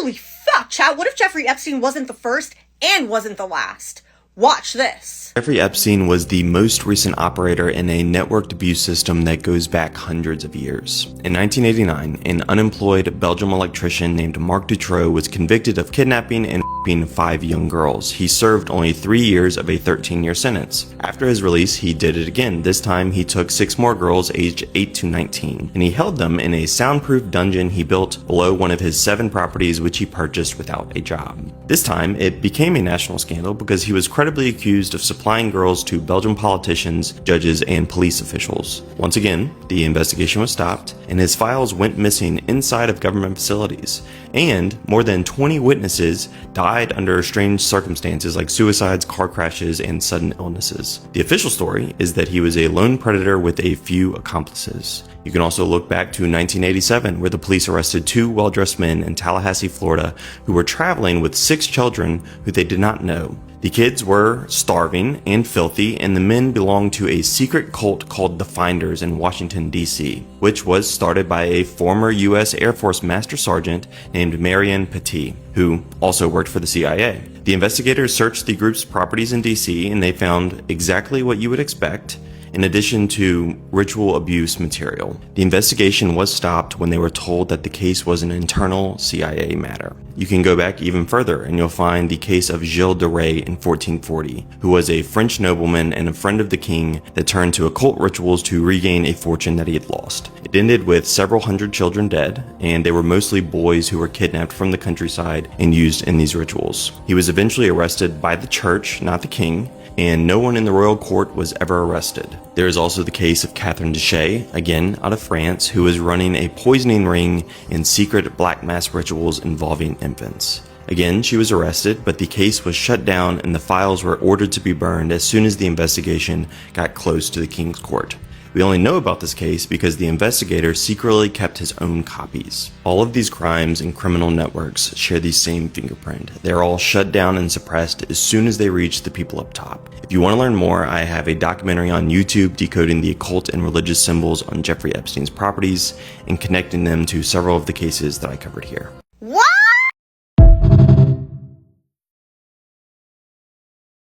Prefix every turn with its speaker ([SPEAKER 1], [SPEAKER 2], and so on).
[SPEAKER 1] Holy fuck, chat, what if Jeffrey Epstein wasn't the first and wasn't the last? Watch this.
[SPEAKER 2] Jeffrey Epstein was the most recent operator in a networked abuse system that goes back hundreds of years. In 1989, an unemployed Belgian electrician named Marc Dutroux was convicted of kidnapping and raping 5 young girls. He served only 3 years of a 13-year sentence. After his release, he did it again. This time, he took 6 more girls aged 8 to 19, and he held them in a soundproof dungeon he built below one of his 7 properties which he purchased without a job. This time, it became a national scandal because he was credibly accused of supplying girls to Belgian politicians, judges, and police officials. Once again, the investigation was stopped, and his files went missing inside of government facilities, and more than 20 witnesses died under strange circumstances like suicides, car crashes, and sudden illnesses. The official story is that he was a lone predator with a few accomplices. You can also look back to 1987, where the police arrested 2 well-dressed men in Tallahassee, Florida, who were traveling with 6 children who they did not know. The kids were starving and filthy, and the men belonged to a secret cult called the Finders in Washington, D.C., which was started by a former U.S. Air Force Master Sergeant named Marion Petit, who also worked for the CIA. The investigators searched the group's properties in D.C., and they found exactly what you would expect, in addition to ritual abuse material. The investigation was stopped when they were told that the case was an internal CIA matter. You can go back even further and you'll find the case of Gilles de Rais in 1440, who was a French nobleman and a friend of the king that turned to occult rituals to regain a fortune that he had lost. It ended with several hundred children dead, and they were mostly boys who were kidnapped from the countryside and used in these rituals. He was eventually arrested by the church, not the king, and no one in the royal court was ever arrested. There is also the case of Catherine Dechet, again out of France, who was running a poisoning ring and secret black mass rituals involving infants. Again, she was arrested, but the case was shut down and the files were ordered to be burned as soon as the investigation got close to the king's court. We only know about this case because the investigator secretly kept his own copies. All of these crimes and criminal networks share the same fingerprint. They're all shut down and suppressed as soon as they reach the people up top. If you want to learn more, I have a documentary on YouTube decoding the occult and religious symbols on Jeffrey Epstein's properties and connecting them to several of the cases that I covered here.